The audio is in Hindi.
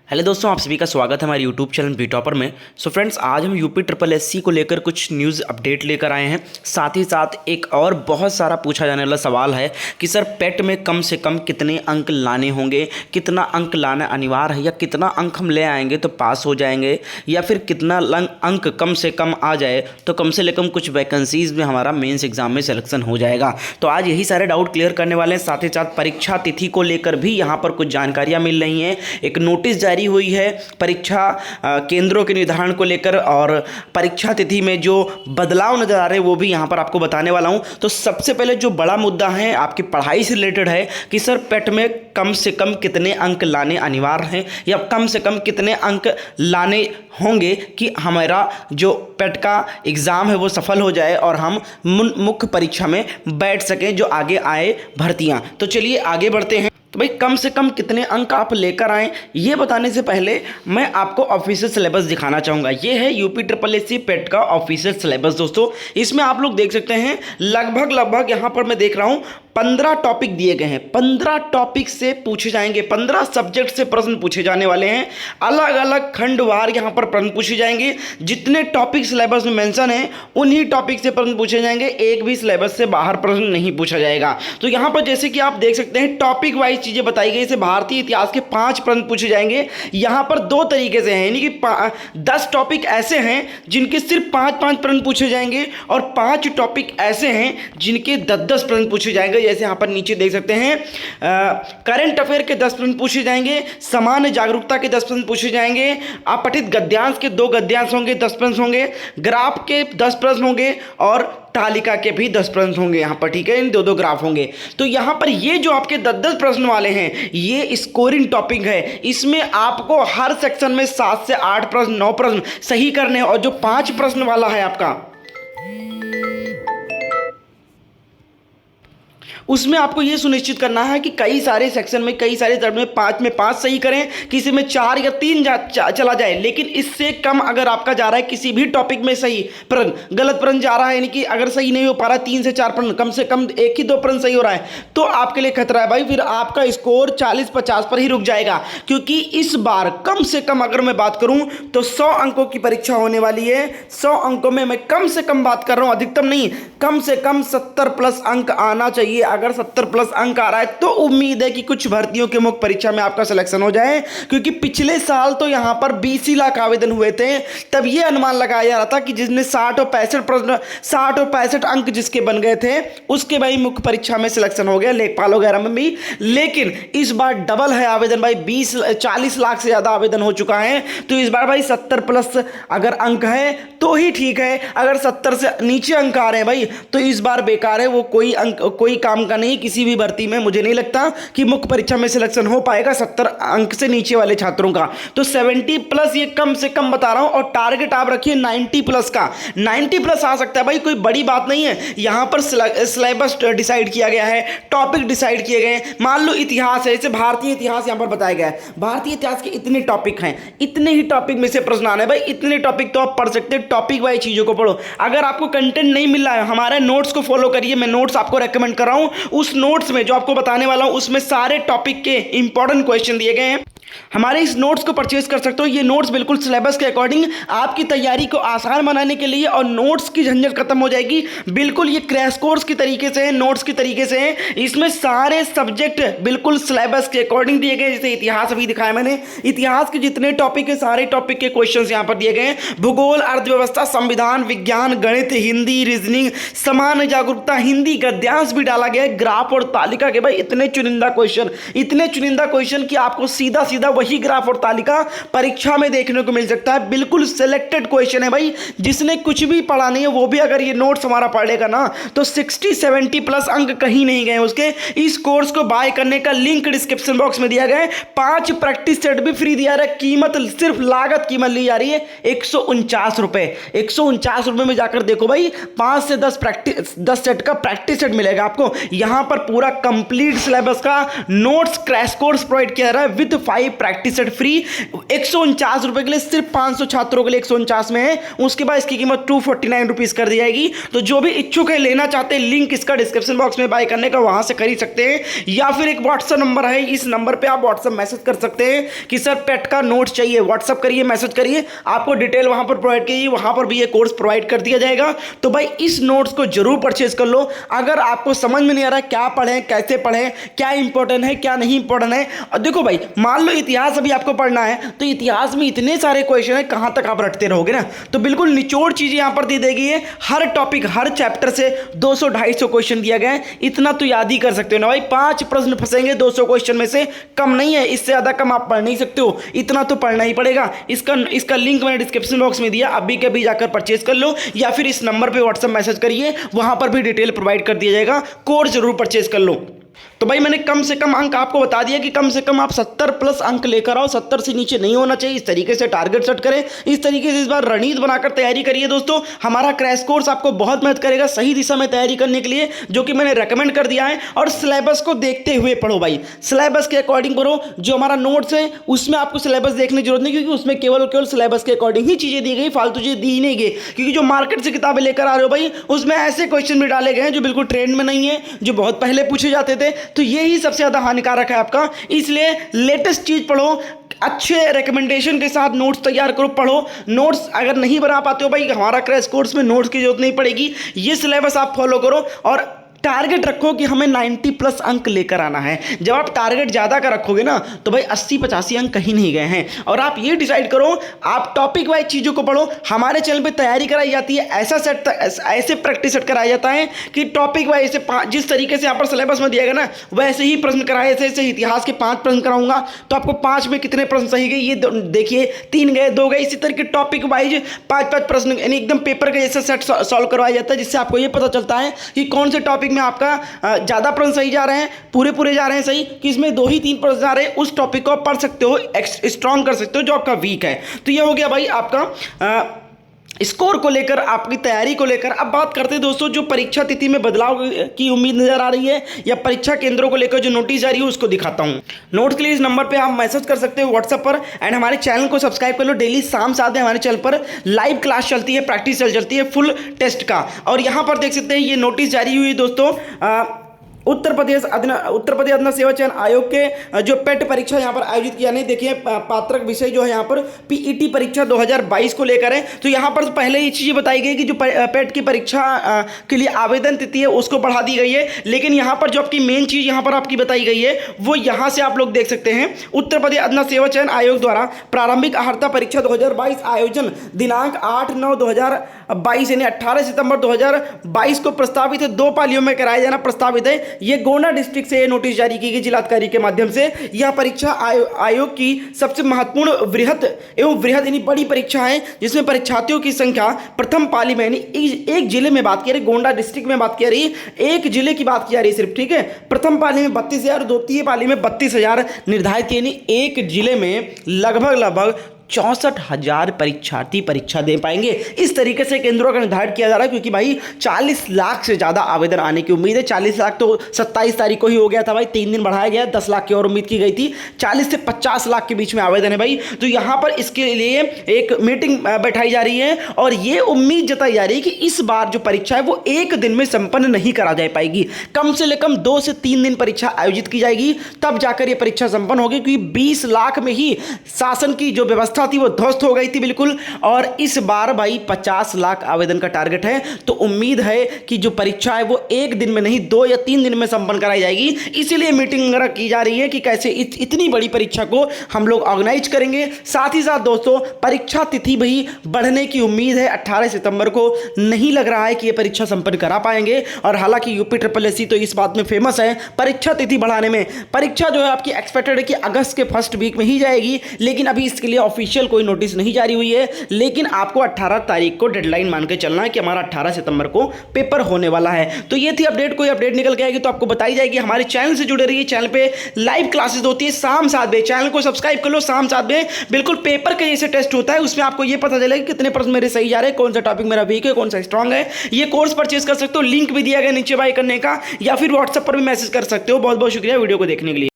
हेलो दोस्तों, आप सभी का स्वागत है हमारे यूट्यूब चैनल बी टॉपर में। सो फ्रेंड्स, आज हम यूपी ट्रिपल एससी को लेकर कुछ न्यूज़ अपडेट लेकर आए हैं। साथ ही साथ एक और बहुत सारा पूछा जाने वाला सवाल है कि सर पेट में कम से कम कितने अंक लाने होंगे, कितना अंक लाना अनिवार्य है, या कितना अंक हम ले आएंगे तो पास हो जाएंगे, या फिर कितना अंक कम से कम आ जाए तो कम से कम कुछ वैकेंसीज में हमारा मेंस एग्जाम में सिलेक्शन हो जाएगा। तो आज यही सारे डाउट क्लियर करने वाले हैं। साथ ही साथ परीक्षा तिथि को लेकर भी यहाँ पर कुछ जानकारियाँ मिल रही हैं। एक नोटिस जारी हुई है परीक्षा केंद्रों के निर्धारण को लेकर, और परीक्षा तिथि में जो बदलाव नजर आ रहे हैं वो भी यहां पर आपको बताने वाला हूं। तो सबसे पहले जो बड़ा मुद्दा है आपकी पढ़ाई से रिलेटेड है कि सर पेट में कम से कम कितने अंक लाने अनिवार्य हैं, या कम से कम कितने अंक लाने होंगे कि हमारा जो पेट का एग्ज़ाम है वो सफल हो जाए और हम मुख्य परीक्षा में बैठ सकें जो आगे आए भर्तियां। तो चलिए आगे बढ़ते हैं। तो भाई कम से कम कितने अंक आप लेकर आएँ, ये बताने से पहले मैं आपको ऑफिशियल सिलेबस दिखाना चाहूँगा। ये है यूपी ट्रिपल एससी पेट का ऑफिशियल सिलेबस दोस्तों। इसमें आप लोग देख सकते हैं लगभग यहाँ पर मैं देख रहा हूँ 15 टॉपिक दिए गए हैं। 15 टॉपिक से पूछे जाएंगे, 15 सब्जेक्ट से प्रश्न पूछे जाने वाले हैं। अलग अलग खंडवार यहाँ पर प्रश्न पूछे जाएंगे। जितने टॉपिक सिलेबस में मेंशन है उन्हीं टॉपिक से प्रश्न पूछे जाएंगे। एक भी सिलेबस से बाहर प्रश्न नहीं पूछा जाएगा। तो यहाँ पर जैसे कि आप देख सकते हैं टॉपिक वाइज चीज़ें बताई गई। जैसे भारतीय इतिहास के 5 प्रश्न पूछे जाएंगे। यहाँ पर 2 तरीके से हैं, यानी कि 10 टॉपिक ऐसे हैं जिनके सिर्फ 5-5 प्रश्न पूछे जाएंगे, और 5 टॉपिक ऐसे हैं जिनके 10-10 प्रश्न पूछे जाएंगे। जैसे यहाँ पर नीचे देख सकते हैं करंट अफेयर के 10 प्रश्न पूछे जाएंगे, सामान्य जागरूकता के 10 प्रश्न पूछे जाएंगे, अपठित गद्यांश के 2 गद्यांश होंगे, 10 प्रश्न होंगे, ग्राफ के 10 प्रश्न होंगे, और तालिका के भी 10 प्रश्न होंगे यहाँ पर। ठीक है, इन 2-2 ग्राफ होंगे। तो यहाँ पर ये जो आपके 10-10 प्रश्न वाले हैं ये स्कोरिंग टॉपिक है। इसमें आपको हर सेक्शन में 7 से 8 प्रश्न, 9 प्रश्न सही करने हैं। और जो 5 प्रश्न वाला है आपका, उसमें आपको यह सुनिश्चित करना है कि कई सारे सेक्शन में, कई सारे चरण में 5 में 5 सही करें, किसी में 4 या 3 चला जाए। लेकिन इससे कम अगर आपका जा रहा है किसी भी टॉपिक में सही प्रश्न, गलत प्रश्न जा रहा है, यानी कि अगर सही नहीं हो पा रहा 3 से 4 प्रश्न, कम से कम 1 ही 2 प्रश्न सही हो रहा है, तो आपके लिए खतरा है भाई। फिर आपका स्कोर 40-50 पर ही रुक जाएगा। क्योंकि इस बार कम से कम अगर मैं बात करूं तो 100 अंकों की परीक्षा होने वाली है। 100 अंकों में मैं कम से कम बात कर रहा हूं, अधिकतम नहीं, कम से कम 70+ अंक आना चाहिए। अगर 70+ अंक आ रहा है तो उम्मीद है कि कुछ भर्तियों के मुख्य परीक्षा में आपका सिलेक्शन हो जाए। क्योंकि पिछले साल तो यहां पर 20 लाख आवेदन हुए थे, तब यह अनुमान लगाया जा रहा था कि जिसने 60 और 65 अंक जिसके बन गए थे उसके भाई मुख्य परीक्षा में सिलेक्शन हो गया, लेखपाल वगैरह में भी। लेकिन इस बार डबल है आवेदन भाई, 40 लाख से ज्यादा आवेदन हो चुका है। तो इस बार भाई 70+ अगर अंक है तो ही ठीक है। अगर 70 से नीचे अंक आ रहे हैं भाई तो इस बार बेकार है, वो कोई काम का नहीं। किसी भी भर्ती में मुझे नहीं लगता कि मुख्य परीक्षा में सिलेक्शन हो पाएगा 70 अंक से नीचे वाले छात्रों का। तो 70+ ये कम से कम बता रहा हूं, और टारगेट आप रखिए 90+ का। 90+ आ सकता है भाई, कोई बड़ी बात नहीं है। यहां पर सिलेबस डिसाइड किया गया है, टॉपिक डिसाइड किए गए। मान लो इतिहास है, जैसे भारतीय इतिहास यहां पर बताया गया है। भारतीय इतिहास के इतने टॉपिक हैं, इतने ही टॉपिक में से प्रश्न आने भाई। इतने टॉपिक तो आप पढ़ सकते हैं, टॉपिक वाइज चीजों को पढ़ो। अगर आपको कंटेंट नहीं मिल रहा है, हमारे नोट्स को फॉलो करिए। मैं नोट्स आपको रेकमेंड कर रहा हूं। उस नोट्स में जो आपको बताने वाला हूं उसमें सारे टॉपिक के इंपॉर्टेंट क्वेश्चन दिए गए हैं। हमारे इस नोट्स को परचेज कर सकते हो। ये नोट्स बिल्कुल सिलेबस के अकॉर्डिंग आपकी तैयारी को आसान बनाने के लिए, और नोट्स की झंझट खत्म हो जाएगी। बिल्कुल ये क्रैश कोर्स की तरीके से है, नोट्स की तरीके से है। इसमें सारे सब्जेक्ट बिल्कुल सिलेबस के अकॉर्डिंग दिए गए। जैसे इतिहास अभी दिखाया मैंने, इतिहास के जितने टॉपिक है सारे टॉपिक के क्वेश्चन यहाँ पर दिए गए हैं। भूगोल, अर्थव्यवस्था, संविधान, विज्ञान, गणित, हिंदी, रीजनिंग, सामान्य जागरूकता, हिंदी गद्यांश भी डाला गया है, ग्राफ और तालिका के भाई इतने चुनिंदा क्वेश्चन कि आपको सीधा वही ग्राफ और तालिका परीक्षा में देखने को मिल सकता है। बिल्कुल सिलेक्टेड क्वेश्चन है भाई। जिसने कुछ भी पढ़ा नहीं है वो भी अगर ये नोट्स हमारा पढ़ लेगा ना तो 60-70+ अंक कहीं नहीं गए उसके। इस कोर्स को बाय करने का लिंक डिस्क्रिप्शन बॉक्स में दिया गया है। 5 प्रैक्टिस सेट भी फ्री दिया रहा है। कीमत सिर्फ लागत कीमत ली जा रही है 149 रुपए। 149 रुपए में जाकर देखो भाई, 5 से 10 सेट का प्रैक्टिस सेट मिलेगा आपको। यहां पर पूरा कंप्लीट सिलेबस का नोट्स क्रैश कोर्स प्रोवाइड किया जा रहा है विद 5 प्रैक्टिस सेट फ्री 149 रुपए के लिए, सिर्फ 500 छात्रों के लिए 149 में है। उसके बाद इसकी कीमत 249 रुपीज कर दी जाएगी। तो जो भी इच्छुक है, लेना चाहते हैं, लिंक इसका डिस्क्रिप्शन बॉक्स में बाय करने का, वहां से खरीद सकते हैं। या फिर एक व्हाट्सएप नंबर है, इस नंबर पे आप व्हाट्सएप मैसेज कर सकते हैं कि सर पेट का नोट चाहिए, व्हाट्सएप करिए, मैसेज करिए, आपको डिटेल वहां पर प्रोवाइड कीजिए, वहां पर भी ये कोर्स प्रोवाइड कर दिया जाएगा। तो भाई इस नोट्स को जरूर परचेज कर लो। अगर आपको समझ में नहीं आ रहा क्या पढ़ें, कैसे पढ़ें, क्या इंपॉर्टेंट है, क्या नहीं इंपॉर्टेंट है, और देखो भाई मान लो इतिहास अभी आपको पढ़ना है, तो इतिहास में इतने सारे क्वेश्चन है, कहां तक आप रटते रहोगे ना। तो बिल्कुल निचोड़ चीजें यहां पर दी देगी है। हर टॉपिक, हर चैप्टर से 200-250 क्वेश्चन दिया गया है। इतना तो याद ही कर सकते हो ना भाई। 5 प्रश्न फंसेंगे 200 क्वेश्चन में से, कम नहीं है, इससे ज्यादा कम आप पढ़ नहीं सकते हो, इतना तो पढ़ना ही पड़ेगा। इसका लिंक मैंने डिस्क्रिप्शन बॉक्स में दिया, अभी के अभी जाकर परचेज कर लो, या फिर इस नंबर पे व्हाट्सएप मैसेज करिए, वहां पर भी डिटेल प्रोवाइड कर दिया जाएगा। कोर्स जरूर परचेज कर लो। तो भाई मैंने कम से कम अंक आपको बता दिया कि कम से कम आप 70 प्लस अंक लेकर आओ, 70 से नीचे नहीं होना चाहिए। इस तरीके से टारगेट सेट करें, इस तरीके से इस बार रणनीति बनाकर तैयारी करिए दोस्तों। हमारा क्रैश कोर्स आपको बहुत मदद करेगा सही दिशा में तैयारी करने के लिए, जो कि मैंने रेकमेंड कर दिया है। और सिलेबस को देखते हुए पढ़ो भाई, सिलेबस के अकॉर्डिंग पढ़ो। जो हमारा नोट्स है उसमें आपको सिलेबस देखने की जरूरत नहीं, क्योंकि उसमें केवल सिलेबस के अकॉर्डिंग ही चीजें दी गई, फालतू चीजें दी ही नहीं गई। क्योंकि जो मार्केट से किताबें लेकर आ रहे हो भाई, उसमें ऐसे क्वेश्चन भी डाले गए हैं जो बिल्कुल ट्रेंड में नहीं है, जो बहुत पहले पूछे जाते थे। तो यही सबसे ज्यादा हानिकारक है आपका। इसलिए लेटेस्ट चीज पढ़ो, अच्छे रिकमेंडेशन के साथ नोट्स तैयार करो, पढ़ो। नोट्स अगर नहीं बना पाते हो भाई, हमारा क्रैश कोर्स में नोट्स की जरूरत नहीं पड़ेगी। ये सिलेबस आप फॉलो करो और टारगेट रखो कि हमें 90 प्लस अंक लेकर आना है। जब आप टारगेट ज़्यादा का रखोगे ना, तो भाई 80-85 अंक कहीं नहीं गए हैं। और आप ये डिसाइड करो, आप टॉपिक वाइज चीज़ों को पढ़ो। हमारे चैनल पे तैयारी कराई जाती है, ऐसे प्रैक्टिस सेट कराया जाता है कि टॉपिक वाइज से जिस तरीके से यहाँ पर सिलेबस में दिया गया ना, वैसे ही प्रश्न कराए। जैसे इतिहास के 5 प्रश्न कराऊंगा, तो आपको 5 में कितने प्रश्न सही गए ये देखिए, 3 गए, 2 गए, इसी तरीके टॉपिक वाइज 5-5 प्रश्न, यानी एकदम पेपर के जैसे सेट सॉल्व करवाया जाता है, जिससे आपको ये पता चलता है कि कौन से टॉपिक में आपका ज्यादा प्रश्न सही जा रहे हैं, पूरे जा रहे हैं सही, कि इसमें 2 ही 3 प्रश्न जा रहे हैं। उस टॉपिक को आप पढ़ सकते हो, स्ट्रॉन्ग कर सकते हो जो आपका वीक है। तो ये हो गया भाई आपका स्कोर को लेकर, आपकी तैयारी को लेकर। अब बात करते हैं दोस्तों, जो परीक्षा तिथि में बदलाव की उम्मीद नजर आ रही है, या परीक्षा केंद्रों को लेकर जो नोटिस जारी है, उसको दिखाता हूं। नोट्स के लिए इस नंबर पे आप मैसेज कर सकते हो व्हाट्सएप पर। एंड हमारे चैनल को सब्सक्राइब कर लो। डेली शाम 7 बजे हमारे चैनल पर लाइव क्लास चलती है, प्रैक्टिस चलती है फुल टेस्ट का। और यहां पर देख सकते हैं ये नोटिस जारी हुई दोस्तों, उत्तर प्रदेश अधीन सेवा चयन आयोग के जो पेट परीक्षा यहाँ पर आयोजित किया। नहीं देखिए, पात्रक विषय जो है यहाँ पर पीईटी परीक्षा 2022 को लेकर है। तो यहाँ पर पहले ये चीज़ें बताई गई कि जो पेट की परीक्षा के लिए आवेदन तिथि है उसको बढ़ा दी गई है। लेकिन यहाँ पर जो आपकी मेन चीज़ यहाँ पर आपकी बताई गई है, वो यहाँ से आप लोग देख सकते हैं। उत्तर प्रदेश अधीन सेवा चयन आयोग द्वारा प्रारंभिक अर्हता परीक्षा 2022 आयोजन दिनांक 8/9/2022 यानी 18 सितंबर 2022 को प्रस्तावित है। 2 पालियों में कराया जाना प्रस्तावित है। ये गोंडा डिस्ट्रिक्ट से नोटिस जारी की गई जिलाधिकारी के माध्यम से। यह परीक्षा आयोग की सबसे महत्वपूर्ण वृहद यानी बड़ी परीक्षा है, जिसमें परीक्षार्थियों की संख्या प्रथम पाली में यानी एक जिले में बात की रही, गोंडा डिस्ट्रिक्ट में बात की रही, एक जिले की बात की जा रही सिर्फ, ठीक है। प्रथम पाली में 32,000, द्वितीय पाली में 32,000 निर्धारित, यानी एक जिले में लगभग 64,000 परीक्षार्थी परीक्षा दे पाएंगे। इस तरीके से केंद्रों का निर्धारण किया जा रहा है, क्योंकि भाई 40 लाख से ज़्यादा आवेदन आने की उम्मीद है। 40 लाख तो 27 तारीख को ही हो गया था भाई, 3 दिन बढ़ाया गया, 10 लाख की और उम्मीद की गई थी। 40 से 50 लाख के बीच में आवेदन है भाई। तो यहाँ पर इसके लिए एक मीटिंग बैठाई जा रही है, और ये उम्मीद जताई जा रही है कि इस बार जो परीक्षा है वो एक दिन में संपन्न नहीं करा जा पाएगी। कम से कम 2 से 3 दिन परीक्षा आयोजित की जाएगी, तब जाकर ये परीक्षा संपन्न होगी। क्योंकि 20 लाख में ही शासन की जो व्यवस्था थी वो ध्वस्त हो गई थी बिल्कुल। और इस बार भाई 50 लाख आवेदन का टारगेट है। तो उम्मीद है कि जो परीक्षा है वो एक दिन में नहीं 2 या 3 दिन में संपन्न कराई जाएगी। इसीलिए मीटिंग वगैरह की जा रही है कि कैसे इतनी बड़ी परीक्षा को हम लोग ऑर्गेनाइज करेंगे। साथ ही साथ दोस्तों, परीक्षा तिथि भी बढ़ने की उम्मीद है। 18 सितंबर को नहीं लग रहा है कि ये परीक्षा संपन्न करा पाएंगे। और हालांकि यूपी SSSC तो इस बात में फेमस है परीक्षा तिथि बढ़ाने में। परीक्षा जो है आपकी एक्सपेक्टेड है कि अगस्त के फर्स्ट वीक में ही जाएगी, लेकिन अभी इसके लिए ऑफिशियल कोई नोटिस नहीं जारी हुई है। लेकिन आपको 18 तारीख को डेडलाइन मान के चलना है कि हमारा 18 सितंबर को पेपर होने वाला है। तो ये थी अपडेट। कोई अपडेट निकल के आएगी तो आपको बताई जाएगी। हमारे चैनल से जुड़े रहिए, चैनल पे लाइव क्लासेस होती है शाम 7 बजे। चैनल को सब्सक्राइब कर लो। शाम 7 बजे बिल्कुल पेपर के जैसे टेस्ट होता है, उसमें आपको ये पता चलेगा कि कितने प्रश्न मेरे सही जा रहे हैं, कौन सा टॉपिक मेरा वीक है, कौन सा स्ट्रांग है। ये कोर्स परचेज कर सकते हो, लिंक भी दिया गया नीचे बाय करने का, या फिर व्हाट्सएप पर भी मैसेज कर सकते हो। बहुत बहुत शुक्रिया वीडियो को देखने के लिए।